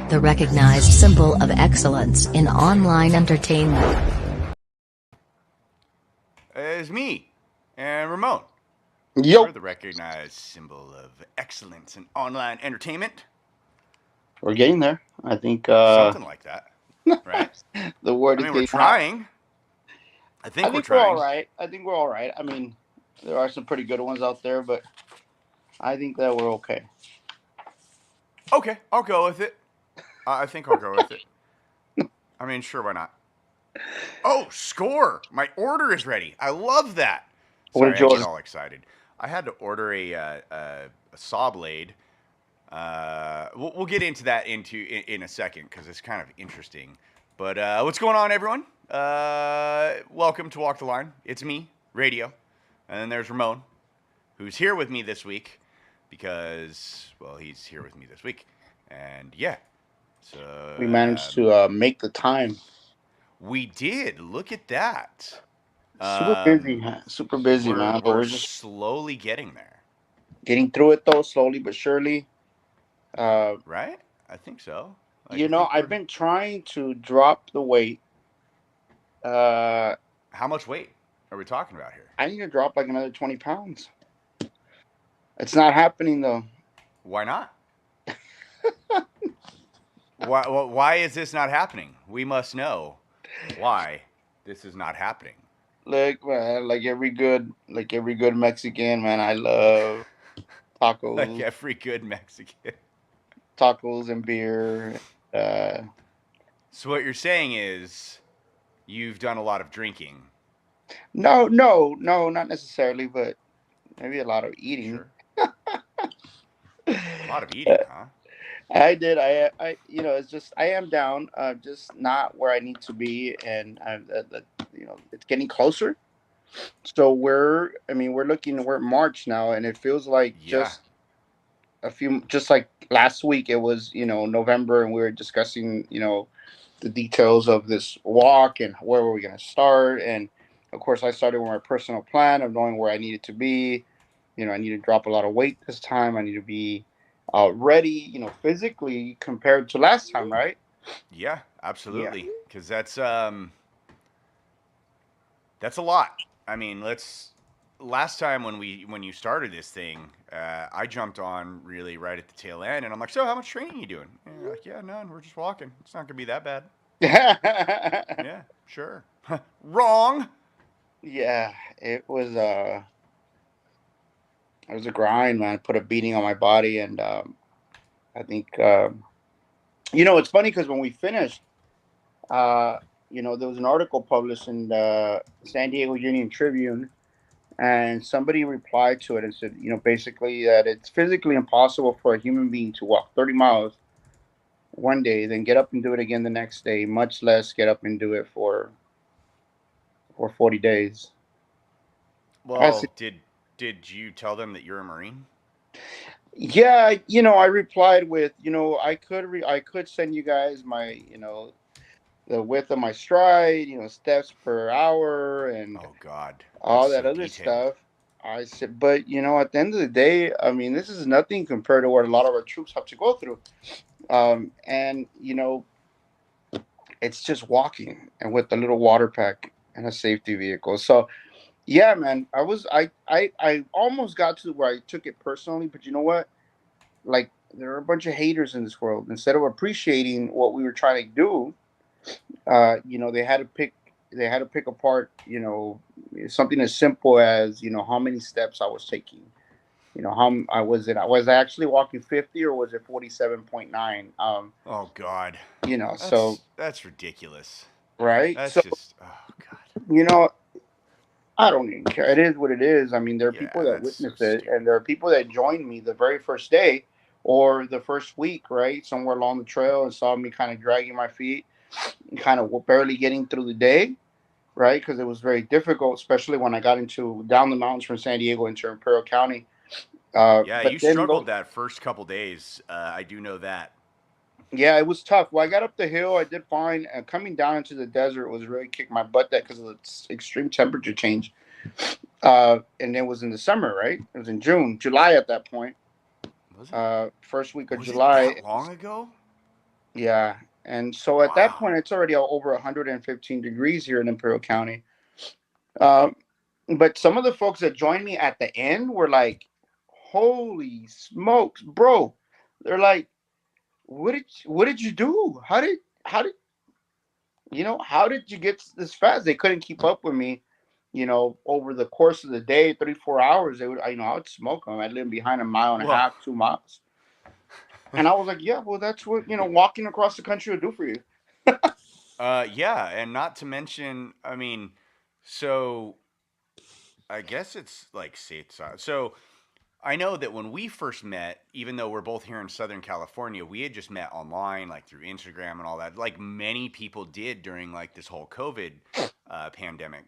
The recognized symbol of excellence in online entertainment. It's me and Ramon. Yo, We're the recognized symbol of excellence in online entertainment. we're getting there. I think Something like that, right? the word I is mean, we're getting out. trying. I I think we're think we're all trying. right. I think we're all right. I mean, there are some pretty good ones out there, but I think that we're okay. Okay, I'll go with it. I think I'll go with it. I mean, sure, why not? Oh, score! My order is ready. I love that. What Sorry, did I get yours? all excited. I had to order a saw blade. We'll get into that in a second because it's kind of interesting. But what's going on, everyone? Welcome to Walk the Line. It's me, Radio, and then there's Ramon, who's here with me this week because, well, he's here with me this week, and yeah, so We managed to make the time. we did. Look at that. Super busy, super busy, We're man. But we're we're just slowly getting there, getting through it though, slowly but surely. Uh, right? I think so. Like you I know, think I've we're. been trying to drop the weight. Uh, How much weight are we talking about here? I need to drop like another 20 pounds. It's not happening though. Why not? Why is this not happening? We must know why this is not happening. Look, man, like every good Mexican, man, I love Like tacos, every good Mexican. tacos and beer. Uh, So what you're saying is you've done a lot of drinking. no, no, no, not necessarily, but maybe a lot of eating. Sure. A lot of eating, huh? I did. It's just I am down, just not where I need to be, and it's getting closer. So we're looking, we're at March now, and it feels like Yeah. just like last week, it was November, and we were discussing the details of this walk and where were we going to start, and of course I started with my personal plan of knowing where I needed to be. I need to drop a lot of weight this time. I need to be ready, physically compared to last time, right? Yeah, Yeah. absolutely. Cuz that's a lot. I mean, let's last time when you started this thing, I jumped on really right at the tail end, and I'm like, so how much training are you doing? And you're like, yeah, none. We're just walking. It's not gonna be that bad. Yeah, sure. Wrong. Yeah, it was a grind, man. Put a beating on my body, and I think it's funny because when we finished, uh, there was an article published in the San Diego Union Tribune, and somebody replied to it and said, basically that it's physically impossible for a human being to walk 30 miles one day, then get up and do it again the next day, much less get up and do it for 40 days. I said, Well, did you tell them that you're a Marine? yeah, I replied with, I could send you guys my, the width of my stride, steps per hour, and Oh God, that's all that so other detailed. stuff. I said, but at the end of the day, I mean, this is nothing compared to what a lot of our troops have to go through. And it's just walking and with a little water pack and a safety vehicle. So yeah, man, I almost got to where I took it personally, but you know what? Like there are a bunch of haters in this world. Instead of appreciating what we were trying to do, they had to pick apart, something as simple as how many steps I was taking. How I was it? Was I actually walking 50 or was it 47.9? Oh God, So that's ridiculous. right. That's So just oh God. you know, I don't even care. It is what it is. I mean, there are people Yeah, that that's so witness it, and stupid. there are people that joined me the very first day or the first week, right, somewhere along the trail, and saw me kind of dragging my feet, and kind of barely getting through the day, right, because it was very difficult, especially when I got into down the mountains from San Diego into Imperial County. Yeah, But you then, struggled that first couple days. I do know that. yeah, it was tough. Well, I got up the hill, I did fine. And coming down into the desert was really kicked my butt that because of the extreme temperature change. And it was in the summer, right? It was in July at that point. Was it? First week of Was it July. that long ago? Yeah. And so at that Wow. point, it's already over 115 degrees here in Imperial County. Um, but some of the folks that joined me at the end were like, "Holy smokes, bro!" They're like, what did you do? How did you get this fast?" They couldn't keep up with me. Over the course of the day, 3 4 hours, I would smoke them. I'd leave behind a mile and a Whoa. half, 2 miles. And I was like, yeah, well, that's what walking across the country will do for you. Yeah, and not to mention, I mean, so I guess it's like stateside. So I know that when we first met, even though we're both here in Southern California, we had just met online, like through Instagram and all that, like many people did during like this whole COVID pandemic.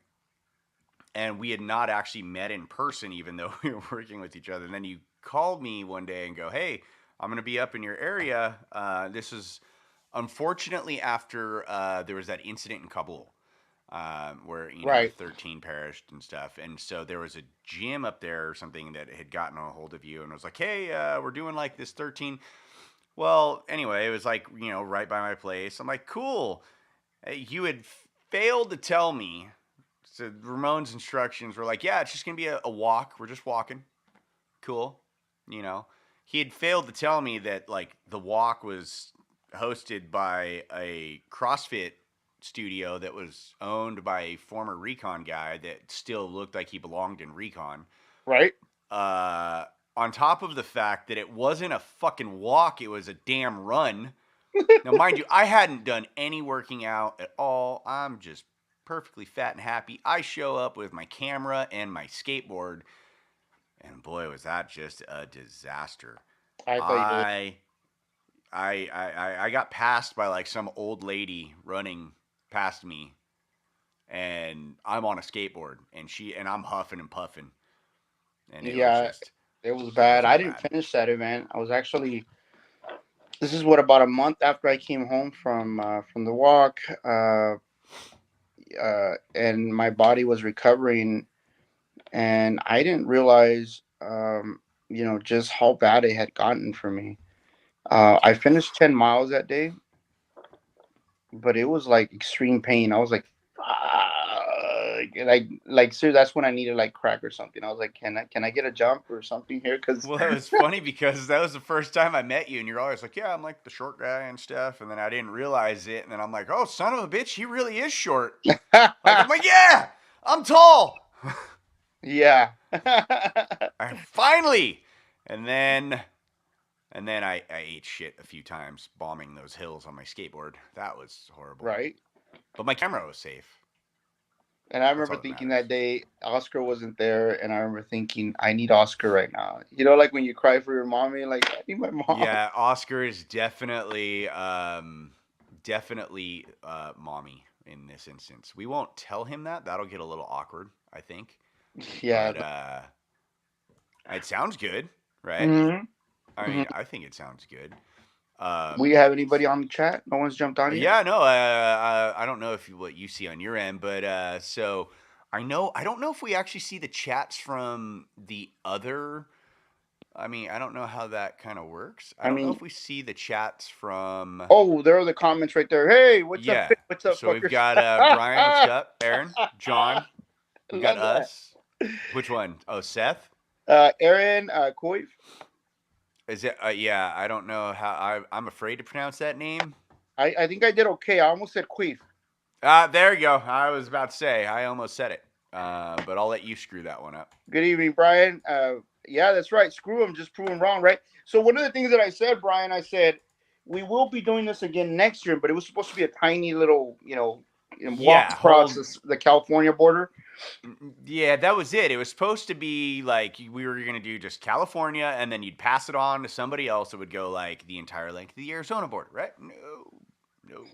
And we had not actually met in person, even though we were working with each other. And then you called me one day and go, "Hey, I'm going to be up in your area." This is unfortunately after there was that incident in Kabul where Right. 13 perished and stuff, and so there was a gym up there or something that had gotten a hold of you and was like, "Hey, we're doing like this 13." Well, anyway, it was like right by my place. I'm like, "Cool." You had failed to tell me. So Ramon's instructions were like, "Yeah, it's just gonna be a walk. We're just walking. Cool." You know, he had failed to tell me that like the walk was hosted by a CrossFit studio that was owned by a former recon guy that still looked like he belonged in recon. Right. Uh, on top of the fact that it wasn't a fucking walk, it was a damn run. Now, mind you, I hadn't done any working out at all. I'm just perfectly fat and happy. I show up with my camera and my skateboard, and boy, was that just a disaster. I thought you did. I I got passed by like some old lady running past me, and I'm on a skateboard, and I'm huffing and puffing, and it was Yeah, just it was it bad. was I real didn't bad. finish that event. I was actually. This is what, about a month after I came home from the walk, and my body was recovering, and I didn't realize, just how bad it had gotten for me. I finished 10 miles that day, but it was like extreme pain. I was like, like seriously, that's when I needed like crack or something. I was like, can I get a jump or something here? Because Well, it was funny because that was the first time I met you, and you're always like, "Yeah, I'm like the short guy and stuff," and then I didn't realize it, and then I'm like, "Oh, son of a bitch, he really is short." Like I'm like, "Yeah, I'm tall." yeah, I finally, and then I ate shit a few times bombing those hills on my skateboard. That was horrible. right. But my camera was safe. And I That's remember all that thinking matters. that day Oscar wasn't there, and I remember thinking, I need Oscar right now. Like when you cry for your mommy, like I need my mom. Yeah, Oscar is definitely definitely mommy in this instance. We won't tell him that. That'll get a little awkward, I think. Yeah. But it sounds good, right? Hmm. I Hmm. mean, I think it sounds good. We have anybody on the chat? No one's jumped on yet. Yeah, no, I don't know if what you see on your end, but so I don't know if we actually see the chats from the other. I mean, I don't know how that kind of works. I I don't know mean, if we see the chats from. oh, there are the comments right there. Hey, what's up? Yeah. What's up, So we've fuckers? got Brian, what's up? Aaron, John, we got Love that. us. Which one? Oh, Seth. Aaron, Koif. Is it? Yeah, I don't know how. I'm afraid to pronounce that name. I think I did okay. I almost said Queef. There you go. I was about to say I almost said it, but I'll let you screw that one up. Good evening, Brian. Yeah, that's right. Screw him. Just prove him wrong, right? So one of the things that I said, Brian, I said we will be doing this again next year, but it was supposed to be a tiny little, walk Yeah, across hold. the California border. Yeah, that was it. It was supposed to be like we were gonna do just California, and then you'd pass it on to somebody else that would go like the entire length of the Arizona border, right? No, no.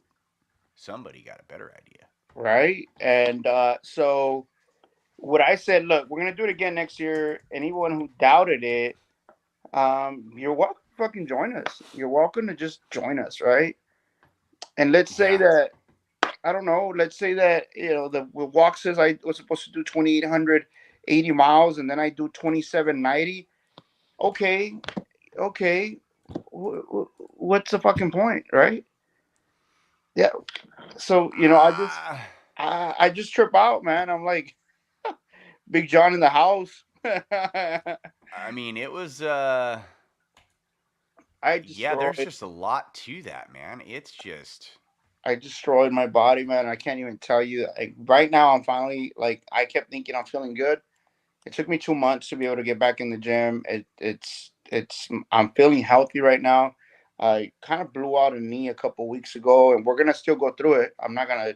Somebody got a better idea. Right. And so what I said, look, we're gonna do it again next year. Anyone who doubted it, you're welcome to fucking join us. You're welcome to just join us, right? And let's say Yeah. that, I don't know. Let's say that the walk says I was supposed to do 2,880 miles, and then I do 2,790. Okay, okay, what's the fucking point, right? Yeah. So Ah, I just trip out, man. I'm like Big John in the house. I mean, it was I yeah, there's destroyed. just a lot to that, man. It's just I destroyed my body, man. I can't even tell you. Like, right now, I'm finally like I kept thinking I'm feeling good. It took me 2 months to be able to get back in the gym. It's I'm feeling healthy right now. I kind of blew out a knee a couple weeks ago, and we're gonna still go through it. I'm not gonna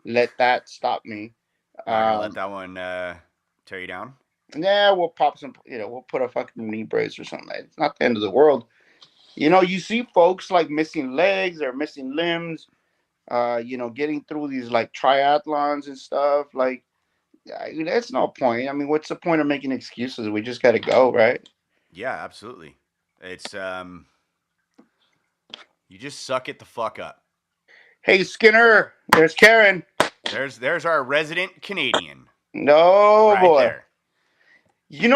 let that stop me. not gonna let Um, that one tear you down. yeah, we'll pop some. We'll put a fucking knee brace or something. It's not the end of the world. You see folks like missing legs or missing limbs. Getting through these like triathlons and stuff. Like, that's no point. I mean, what's the point of making excuses? We just got to go, right? Yeah, absolutely. It's you just suck it the fuck up. Hey, Skinner, there's Karen. There's our resident Canadian No, right boy. there.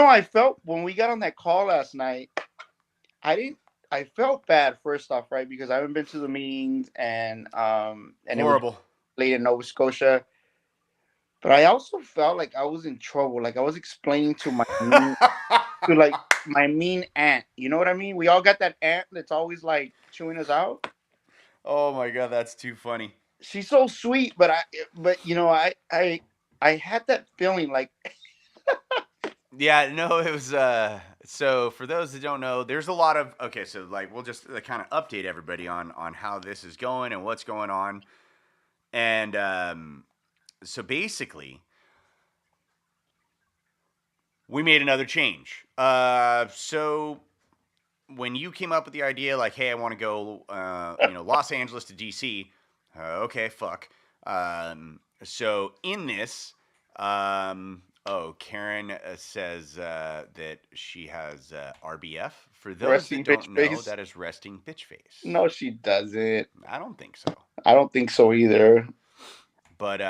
I felt when we got on that call last night, I didn't. I felt bad first off, right? Because I haven't been to the meetings, and it was Horrible. late in Nova Scotia. But I also felt like I was in trouble. Like I was explaining to my mean aunt. You know what I mean? We all got that aunt that's always like chewing us out. Oh my god, that's too funny. She's so sweet, but I had that feeling like Yeah, no, it was so for those that don't know, there's a lot of okay, so like we'll just kind of update everybody on how this is going and what's going on. And so basically, we made another change. So when you came up with the idea, like, hey, I want to go, Los Angeles to DC. Okay, fuck. So in this, Karen says that she has RBF. For those that resting bitch don't know, face. that is resting bitch face. No, she doesn't. I don't think so. I don't think so either. But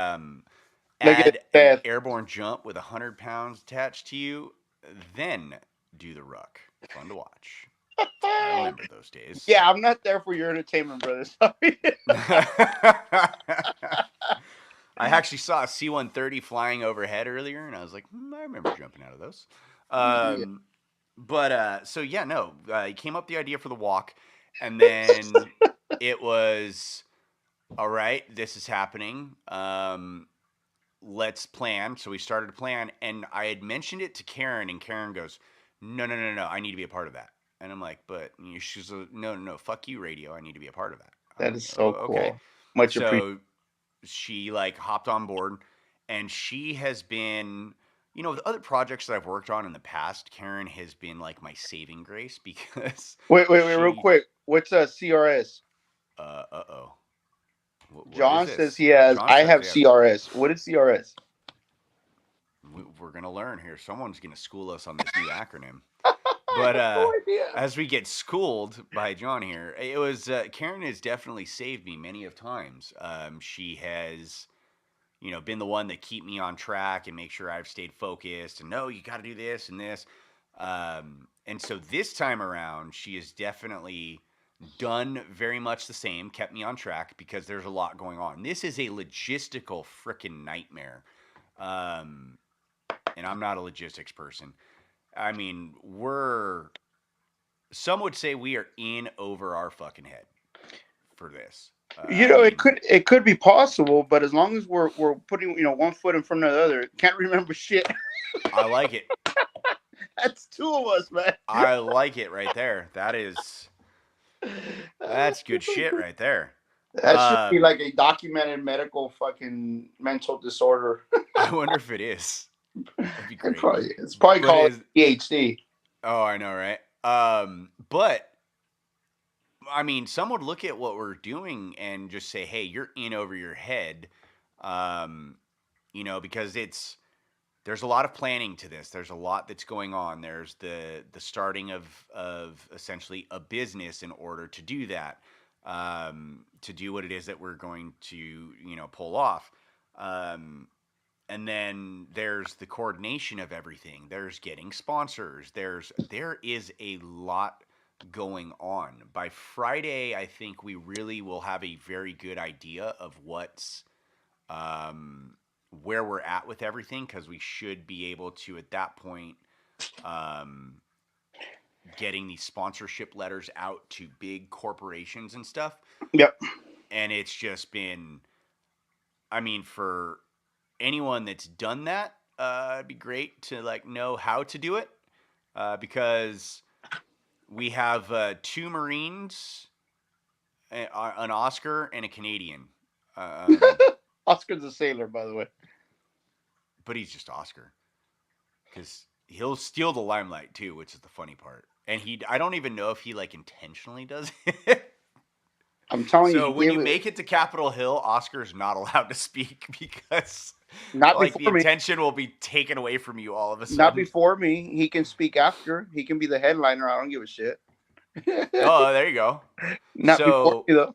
Look at add an Seth. airborne jump with 100 pounds attached to you, then do the ruck. Fun to watch. I remember those days. Yeah, I'm not there for your entertainment, brother. Sorry. I actually saw a C-130 flying overhead earlier, and I was like, I remember jumping out of those. Yeah. But so yeah, no, he came up with the idea for the walk, and then it was all right. This is happening. Let's plan. So we started to plan, and I had mentioned it to Karen, and Karen goes, "No, no, no, no, I need to be a part of that." And I'm like, "But she's like, no, no, no, fuck you, radio. I need to be a part of that." I'm That like, is "Oh, so okay." cool. Much appreciated. So she like hopped on board, and she has been, with other projects that I've worked on in the past, Karen has been like my saving grace because Wait, real she, quick. What's a CRS? oh, what is John says this? he has. John I says have he has. CRS. What is CRS? We're gonna learn here. Someone's gonna school us on this new acronym. But I have no idea. as we get schooled by John here, it was Karen has definitely saved me many of times. She has, been the one that keep me on track and make sure I've stayed focused. And no, you got to do this and this. And so this time around, she has definitely done very much the same, kept me on track because there's a lot going on. This is a logistical freaking nightmare. Um, and I'm not a logistics person. I mean, some would say we are in over our fucking head for this. You I know, it mean, could be possible, but as long as we're putting one foot in front of the other, can't remember shit. I like it. That's two of us, man. I like it right there. That's good shit right there. That should be like a documented medical fucking mental disorder. I wonder if it is. That'd be great. It's probably But called is PhD. oh, I know, right? But I mean, some would look at what we're doing and just say, "Hey, you're in over your head," um, because there's a lot of planning to this. There's a lot that's going on. There's the starting of essentially a business in order to do that, to do what it is that we're going to pull off. Um, and then there's the coordination of everything. There's getting sponsors. There is a lot going on. By Friday, I think we really will have a very good idea of what's where we're at with everything, because we should be able to at that point um, getting these sponsorship letters out to big corporations and stuff. Yep. And it's just been, I mean, for anyone that's done that, it'd be great to like know how to do it, because we have two Marines, an Oscar, and a Canadian. Um, Oscar's a sailor, by the way. but he's just Oscar, because he'll steal the limelight too, which is the funny part. And I don't even know if he like intentionally does it. I'm telling So you, when you make it to Capitol Hill, Oscar's not allowed to speak because not like the before me. attention will be taken away from you all of a sudden. Not before me. He can speak after. He can be the headliner. I don't give a shit. Oh, there you go. Not before me though.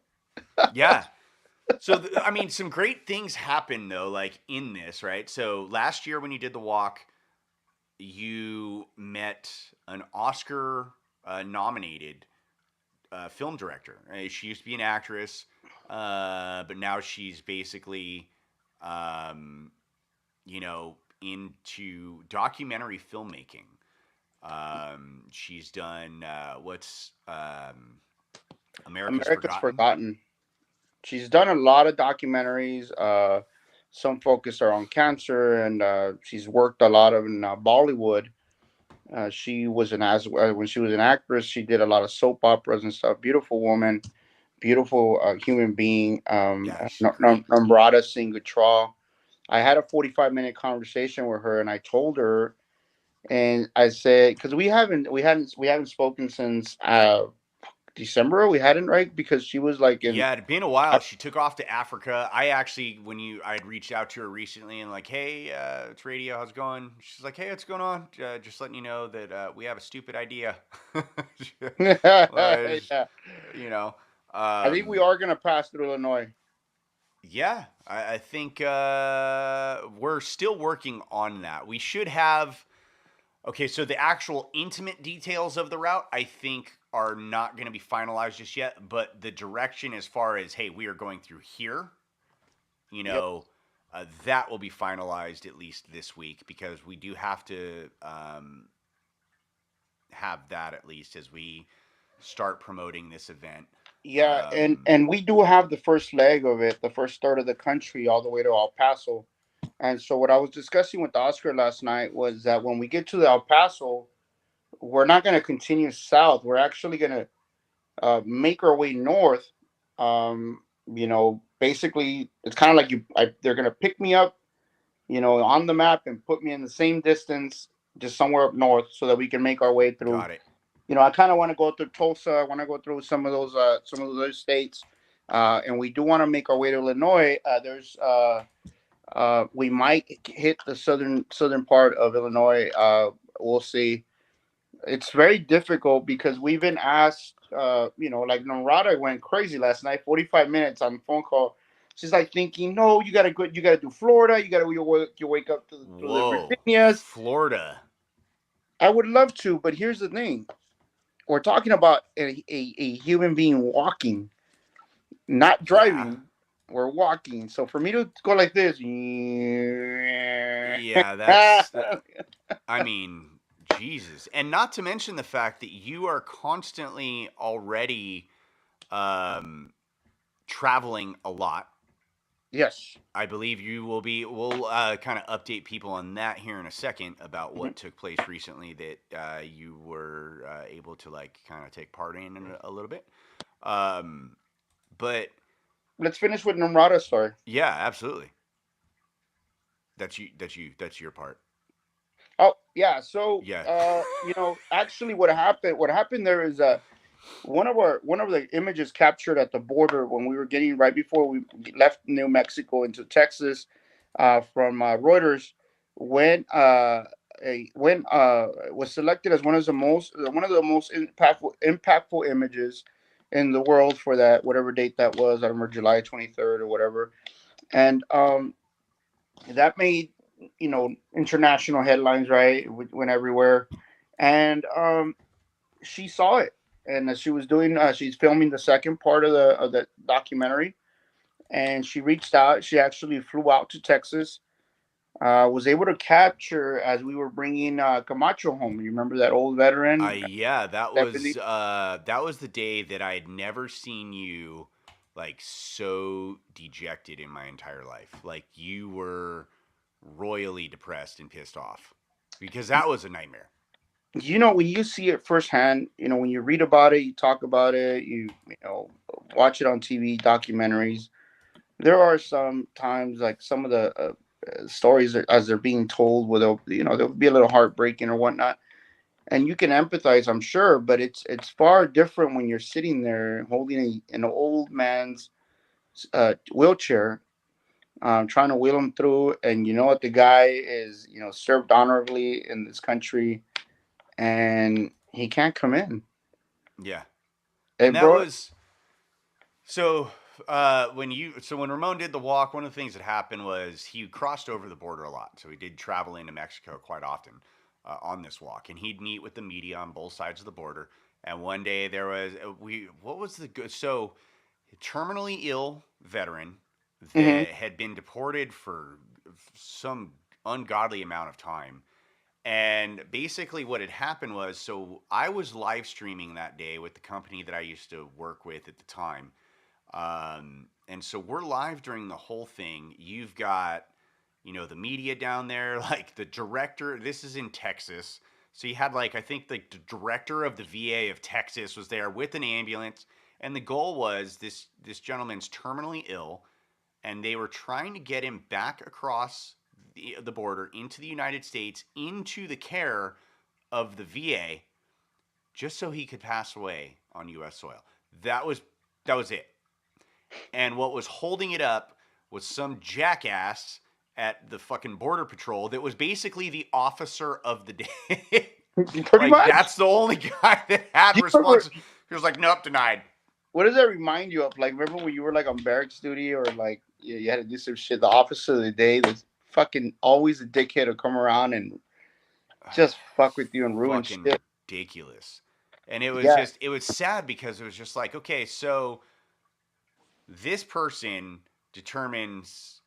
Yeah. So I mean, some great things happen though, like in this, right? So last year when you did the walk, you met an Oscar nominated film director. She used to be an actress, but now she's basically, you know, into documentary filmmaking. She's done what's America's Forgotten. She's done a lot of documentaries. Some focus are on cancer, and she's worked a lot of in Bollywood. She was when she was an actress. She did a lot of soap operas and stuff. Beautiful woman, beautiful human being. Namrata Singh Gutral. I had a 45-minute conversation with her, and I told her, and I said, because we haven't spoken since December. We hadn't, right? Because she was like in. Yeah, it'd been a while. She took off to Africa. I actually, I'd reached out to her recently and like, hey, it's radio. How's it going? She's like, hey, what's going on? Just letting you know that we have a stupid idea. Yeah. You know. I think we are gonna pass through Illinois. Yeah, I think we're still working on that. We should have. Okay, so the actual intimate details of the route, I think, are not going to be finalized just yet. But the direction, as far as hey, we are going through here, you know, that will be finalized at least this week, because we do have to have that at least as we start promoting this event. Yeah, and we do have the first leg of it, the first third of the country, all the way to El Paso. And so what I was discussing with Oscar last night was that when we get to the El Paso, we're not going to continue south. We're actually going to make our way north. You know, basically, it's kind of like they're going to pick me up, you know, on the map and put me in the same distance, just somewhere up north, so that we can make our way through. Got it. You know, I kind of want to go through Tulsa. I want to go through some of those other states, and we do want to make our way to Illinois. We might hit the southern part of Illinois. We'll see. It's very difficult because we've been asked. You know, like Namrata went crazy last night. 45 minutes on the phone call. She's like thinking, no, you gotta do Florida. You wake up to the Virginias. Florida. I would love to, but here's the thing. We're talking about a human being walking, not driving. Yeah. We're walking. So for me to go like this, yeah, that's. I mean, Jesus, and not to mention the fact that you are constantly already traveling a lot. Yes. I believe you will be. We'll kind of update people on that here in a second about what took place recently that you were able to like kind of take part in a little bit. But let's finish with Namrata's story. Yeah, absolutely. That's your part. Oh yeah. So yeah. You know, actually, what happened there is one of the images captured at the border when we were getting right before we left New Mexico into Texas from Reuters was selected as one of the most impactful images in the world for that whatever date that was. I remember July 23rd or whatever, and that made, you know, international headlines. Right, it went everywhere, and she saw it. and she was doing. She's filming the second part of the documentary, and she reached out. She actually flew out to Texas. Was able to capture as we were bringing Camacho home. You remember that old veteran? Yeah, Definitely. that was the day that I had never seen you like so dejected in my entire life. Like you were royally depressed and pissed off because that was a nightmare. When you see it firsthand, when you read about it, you talk about it, watch it on TV, documentaries. There are some times like some of the stories as they're being told, where they'll be a little heartbreaking or whatnot, and you can empathize, I'm sure, but it's far different when you're sitting there holding an old man's wheelchair, trying to wheel him through, and you know what, the guy is served honorably in this country, and he can't come in. Yeah. And It that brought. was so when Ramon did the walk, one of the things that happened was he crossed over the border a lot. So he did travel into Mexico quite often on this walk, and he'd meet with the media on both sides of the border. And one day there was we what was the good so terminally ill veteran Hmm. that had been deported for some ungodly amount of time. And basically, what had happened was so I was live streaming that day with the company that I used to work with at the time. And so we're live during the whole thing. You've got, the media down there, like the director. This is in Texas. So you had like I think the director of the VA of Texas was there with an ambulance, and the goal was this gentleman's terminally ill, and they were trying to get him back across the border into the United States, into the care of the VA, just so he could pass away on U.S. soil. That was that was it. And what was holding it up was some jackass at the fucking border patrol that was basically the officer of the day. Pretty Like much. that's the only guy that had Do you remember? response. He was like, "Nope, denied." What does that remind you of? Like, remember when you were like on barracks duty, or like you had to do some shit? The officer of the day, that's fucking always a dickhead to come around and just fuck with you and ruin Fucking shit. ridiculous. And it was Yeah, just it was sad because it was just like, okay, so this person determines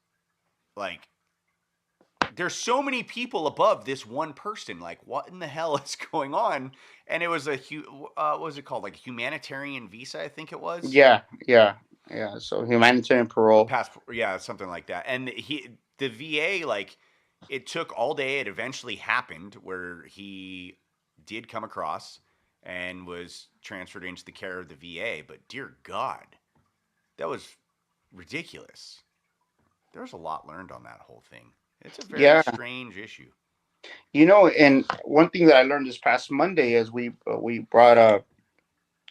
like there's so many people above this one person. Like, what in the hell is going on? And it was what was it called? Like a humanitarian visa, I think it was. yeah, yeah, yeah. So humanitarian A parole. passport, yeah, something like that. And the VA, like, it took all day. It eventually happened where he did come across and was transferred into the care of the VA. But dear God, that was ridiculous. There was a lot learned on that whole thing. It's a very Yeah, strange issue. and one thing that I learned this past Monday is we brought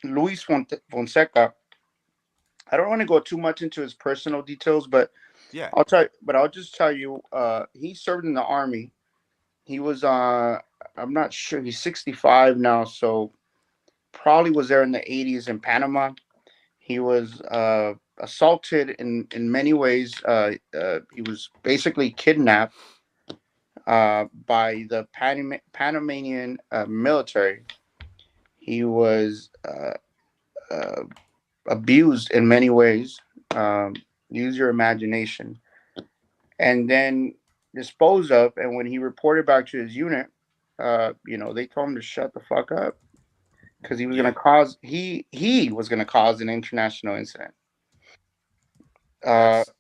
Luis Fonseca. I don't want to go too much into his personal details, but Yeah. I'll just tell you, he served in the army. He was I'm not sure, he's 65 now, so probably was there in the 80s in Panama. He was assaulted in many ways. He was basically kidnapped by the Panamanian military. He was uh, abused in many ways. Um, Use your imagination. And then disposed of. And when he reported back to his unit, they told him to shut the fuck up because Yeah. he was gonna cause an international incident. Uh, That's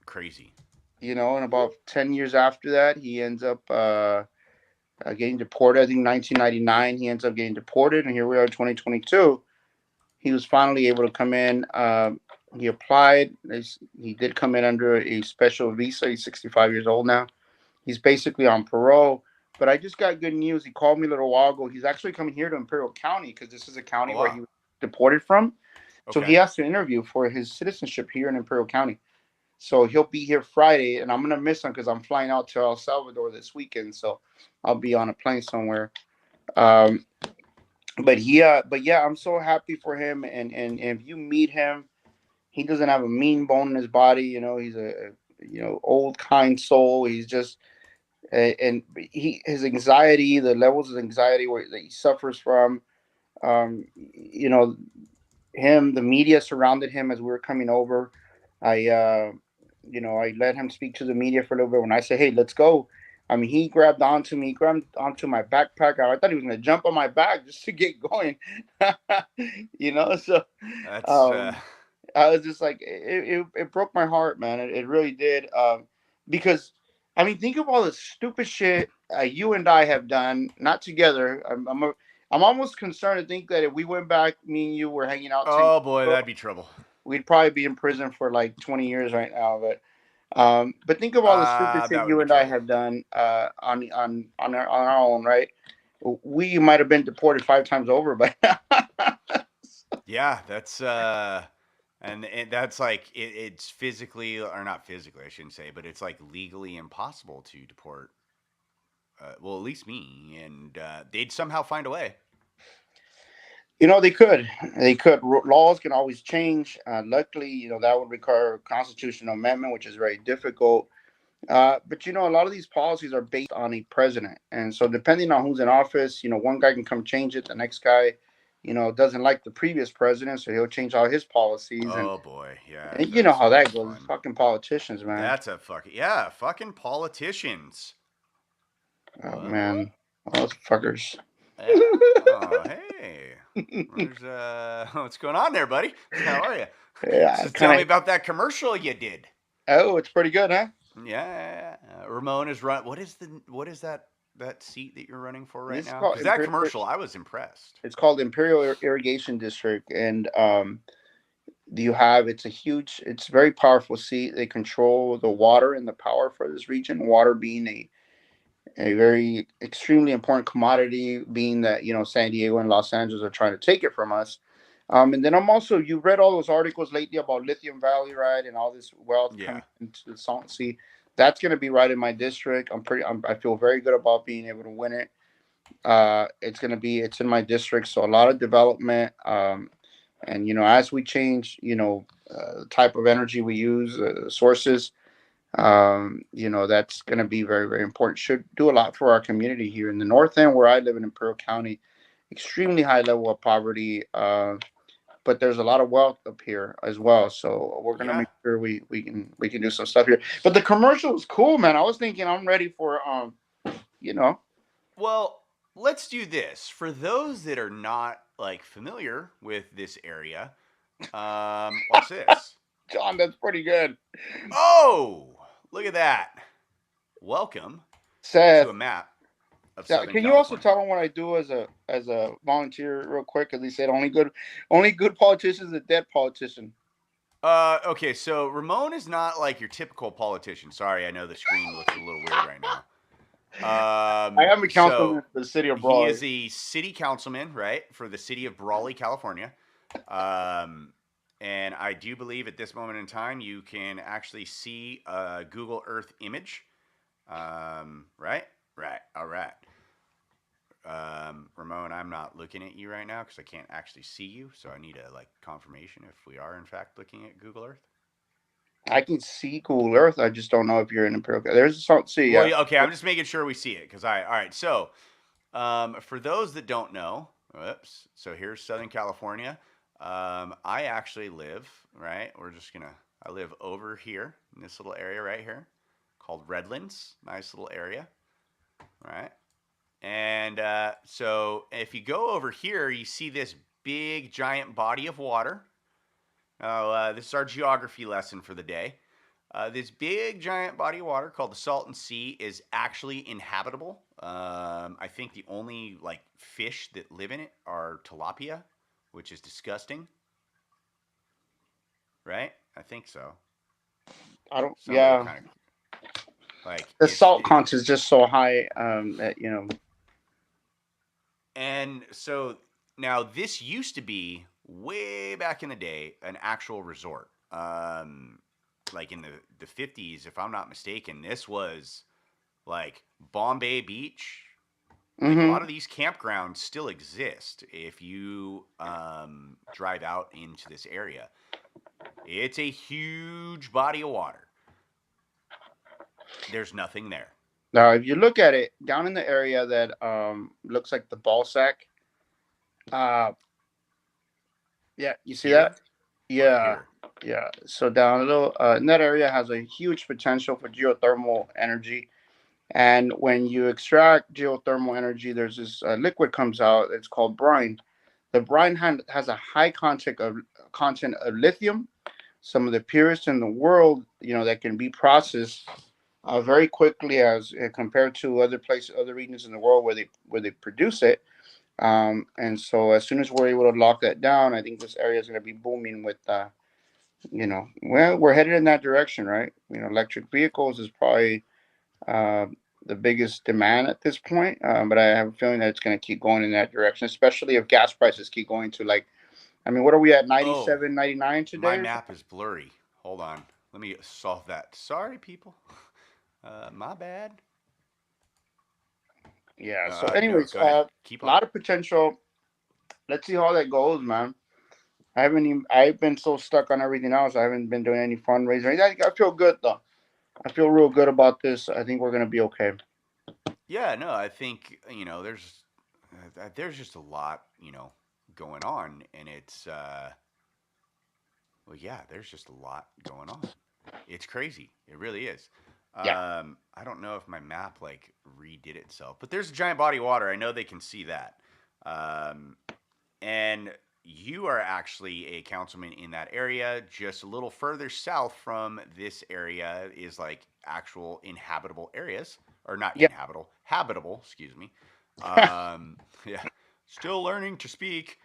crazy. and about 10 years after that, he ends up getting deported. I think 1999, he ends up getting deported, and here we are, 2022. He was finally able to come in. He applied. He did come in under a special visa. He's 65 years old now. He's basically on parole. But I just got good news. He called me a little while ago. He's actually coming here to Imperial County because this is a Oh county where wow. he was deported from. So he Okay. has to interview for his citizenship here in Imperial County. So he'll be here Friday, and I'm gonna miss him because I'm flying out to El Salvador this weekend. So I'll be on a plane somewhere. Um, but yeah, I'm so happy for him. And if you meet him, he doesn't have a mean bone in his body. He's a old kind soul. He's just and his anxiety, the levels of anxiety that he suffers from. You know, the media surrounded him as we were coming over. I let him speak to the media for a little bit. When I said, "Hey, let's go," I mean, he grabbed onto me, grabbed onto my backpack. I thought he was gonna jump on my back just to get going. So That's um, I was just like, it broke my heart, man. It really did. Because I mean, think of all the stupid shit you and I have done, not together. I'm almost concerned to think that if we went back, me and you were hanging out 10 years oh boy, ago, that'd be trouble. we'd probably be in prison for like 20 years right now. But think of all the stupid shit That would you be and I trouble. have done on our own, right? We might have been deported 5 times over, but Yeah, that's and that's like it's physically or not physically, I shouldn't say, but it's like legally impossible to deport. Well, at least me, and they'd somehow find a way. they could. Laws can always change. Luckily, that would require a constitutional amendment, which is very difficult. But a lot of these policies are based on a president, and so depending on who's in office, one guy can come change it. The next guy, doesn't like the previous president, so he'll change all his policies, and, Oh boy, yeah, and you know that's how not that goes. fun. Fucking politicians, man. That's a fucking yeah, fucking politicians. Oh What? man, all those fuckers. Yeah. Oh, hey. Where's what's going on there, buddy? How are you? Yeah, So tell kind me of. about that commercial you did. Oh, it's pretty good, huh? Yeah. Ramon is run. What is that seat that you're running for right This is now? called Because that Imperial. commercial, I was impressed. It's called Imperial Irrigation District, and it's a huge, it's very powerful seat. They control the water and the power for this region. Water being a very extremely important commodity, being that San Diego and Los Angeles are trying to take it from us. And then you read all those articles lately about Lithium Valley, right, and all this wealth Yeah. coming into the Salton Sea. That's going to be right in my district. I feel very good about being able to win it. It's in my district, so a lot of development. And as we change, the type of energy we use, sources, that's going to be very, very important. Should do a lot for our community here in the north end where I live in Imperial County. Extremely high level of poverty, but there's a lot of wealth up here as well. So we're gonna Yeah. make sure we can do some stuff here. But the commercial is cool, man. I was thinking I'm ready for you know, Well, let's do this. For those that are not like familiar with this area, watch this. John. That's pretty good. Oh, look at that. Welcome to Seth, a map of Seth, Southern can you also California. tell them what I do as a volunteer, real quick? Because they said only good politicians a dead politician. Okay, so Ramon is not like your typical politician. Sorry, I know the screen looks a little weird right now. I am a councilman So for the city of he Brawley. is a city councilman, right, for the city of Brawley, California. Um, and I do believe at this moment in time you can actually see a Google Earth image. Right, right, all right. Ramon, I'm not looking at you right now because I can't actually see you, so I need a like confirmation if we are in fact looking at Google Earth. I can see Google Earth. I just don't know if you're in Imperial. There's something. See, Well, yeah. yeah, okay, I'm just making sure we see it because all right. So, for those that don't know, whoops. So here's Southern California. I actually live right. I live over here in this little area right here called Redlands. Nice little area, right? And so if you go over here, you see this big giant body of water. This is our geography lesson for the day. This big giant body of water called the Salton Sea is actually inhabitable. I think the only like fish that live in it are tilapia, which is disgusting, right? I think so. I don't. Somebody Yeah, kind of like the salt content is just so high. That and so now this used to be way back in the day an actual resort. Like in the 50s, if I'm not mistaken, this was like Bombay Beach. Like a lot Mm-hmm. of these campgrounds still exist if you drive out into this area. It's a huge body of water. There's nothing there. Now, if you look at it down in the area that looks like the ball sack, Uh, yeah, you see that? Here or Yeah, here? yeah. So down a little, and that area has a huge potential for geothermal energy. And when you extract geothermal energy, there's this liquid comes out. It's called brine. The brine has a high content of lithium, some of the purest in the world. That can be processed very quickly as compared to other places, other regions in the world where they produce it. And so as soon as we're able to lock that down, I think this area is going to be booming with. Well, we're headed in that direction, right? Electric vehicles is probably uh, the biggest demand at this point. But I have a feeling that it's going to keep going in that direction, especially if gas prices keep going to like, I mean, what are we at, Oh, 97, 99 my today or map something? is blurry. Hold on. Let me solve that. Sorry, people. My bad. Yeah. So, No, anyways, go ahead. Keep a on. lot of potential. Let's see how that goes, man. I haven't even. I've been so stuck on everything else. I haven't been doing any fundraising. I feel good though. I feel real good about this. I think we're gonna be okay. Yeah, no, I think there's just a lot going on, and it's well, yeah, there's just a lot going on. It's crazy. It really is. Yeah. I don't know if my map like redid itself, but there's a giant body of water. I know they can see that. Um, and you are actually a councilman in that area. Just a little further south from this area is like actual inhabitable areas, or not Yeah. inhabitable, habitable. Excuse me. Yeah, still learning to speak.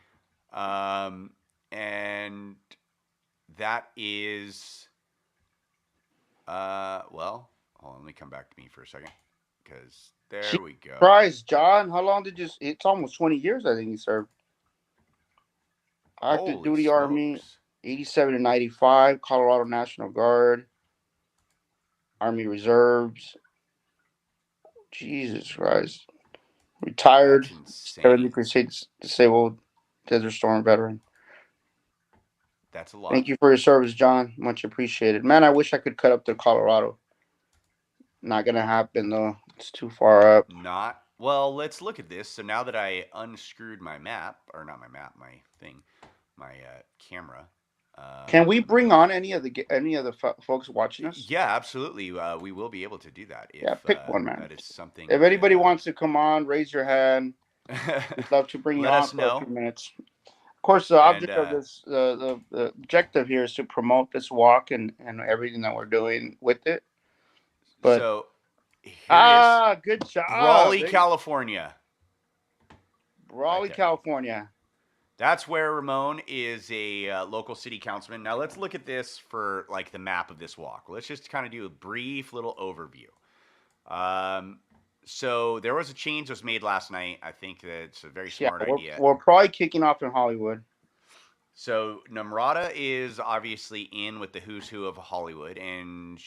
Um, and that is well, hold on, let me come back to me for a second, because there Jesus we go. Christ, John. How long did you? It's almost 20 years. I think he served active Holy duty Army, smokes. 87 to 95, Colorado National Guard, Army Reserves. Jesus Christ. Retired, That's insane. 70% disabled Desert Storm veteran. That's a Thank lot. you for your service, John. Much appreciated. Man, I wish I could cut up to Colorado. Not gonna happen though. It's too far up. Not well. Let's look at this. So now that I unscrewed my map, or not my map, my thing, my camera. Can we Let me bring go. on any of the folks watching us? Yeah, absolutely. We will be able to do that if Yeah, pick one, man. that is something If that. anybody wants to come on, raise your hand. We'd love to bring you Let on us for a few know. minutes. Of course, the And object of this, the objective here is to promote this walk and everything that we're doing with it. But so here it is, good job. Raleigh, There you, California, right Raleigh, there. California. That's where Ramon is a local city councilman. Now let's look at this for like the map of this walk. Let's just kind of do a brief little overview. Um, so there was a change that was made last night. I think that's a very Yeah, smart we're idea. we're probably kicking off in Hollywood. So Namrata is obviously in with the who's who of Hollywood, and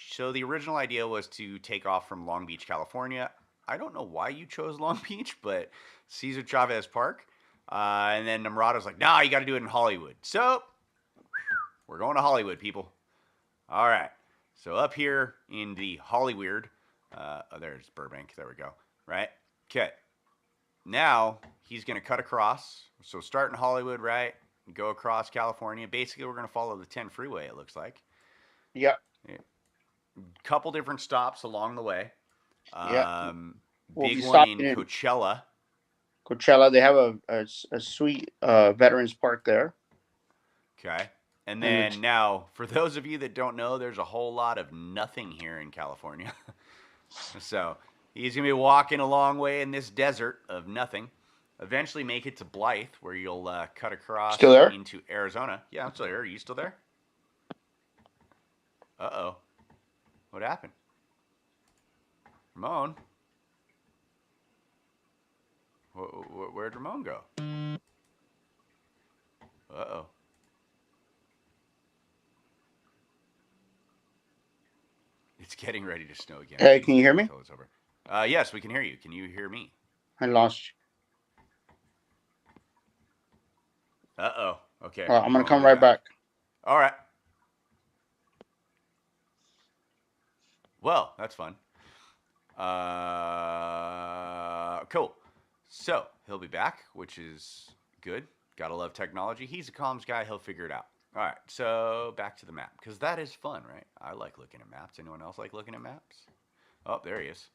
so the original idea was to take off from Long Beach, California. I don't know why you chose Long Beach, but Cesar Chavez Park. And then Namrata's like, nah, you got to do it in Hollywood. So we're going to Hollywood, people. All right. So up here in the Hollyweird, oh, there's Burbank. There we go. Right? Okay. Now he's going to cut across. So start in Hollywood, right? Go across California. Basically, we're going to follow the 10 freeway, it looks like. Yeah, A couple different stops along the way. yeah. We'll Big be one stopping in in Coachella. Coachella. They have a sweet veterans park there, Okay. And and then now, for those of you that don't know, there's a whole lot of nothing here in California. So he's going to be walking a long way in this desert of nothing. Eventually make it to Blythe, where you'll cut still across there. into Arizona. Yeah, I'm still here. Are you still there? Uh-oh. What happened? Ramon? Where'd Ramon go? Uh-oh. It's getting ready to snow again. Hey, Please can you wait hear me? until it's over. Yes, we can hear you. Can you hear me? I lost you. Uh-oh. Okay, I'm gonna Ramon will come be right back. back. All right. Well, that's fun. Cool. So he'll be back, which is Good. Gotta love technology. He's a comms guy. He'll figure it out. All right. So back to the map because that is fun, right? I like looking at maps. Anyone else like looking at maps? Oh, there he is.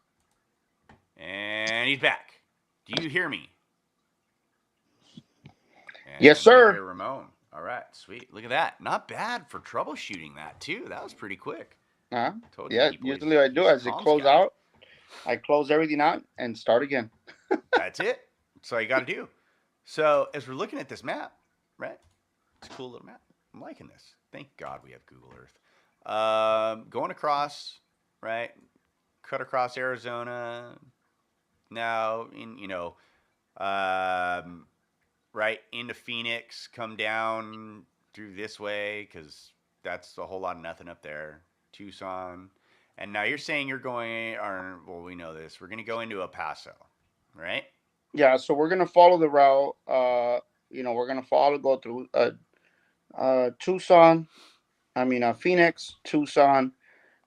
And he's back. Do you hear me? And Yes, we sir. hear Ramon. All right, sweet. Look at that. Not bad for troubleshooting that too. That was pretty quick. Told you Yeah, people. usually I do. He's a As it comms close guy. out, I close everything out and start again. That's it. That's all you got to do. So as we're looking at this map, right? It's a cool little map. I'm liking this. Thank God we have Google Earth. Going across, right? Cut across Arizona. Now right into Phoenix. Come down through this way because that's a whole lot of nothing up there. Tucson. And now you're saying you're going, or well, we know this. We're going to go into El Paso, right? Yeah, so we're gonna follow the route. We're gonna go through Tucson. Phoenix, Tucson.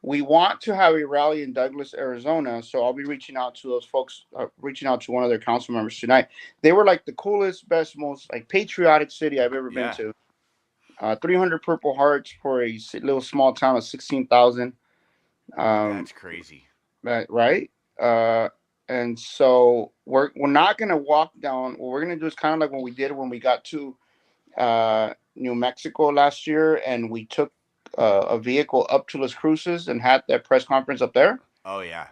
We want to have a rally in Douglas, Arizona. So I'll be reaching out to those folks. Reaching out to one of their council members tonight. They were like the coolest, best, most like patriotic city I've ever been Yeah. to. 300 Purple Hearts for a little small town of 16,000. That's crazy. Right. And so we're not gonna walk down. What we're gonna do is kind of like what we did when we got to New Mexico last year, and we took a vehicle up to Las Cruces and had that press conference up there, Oh yeah.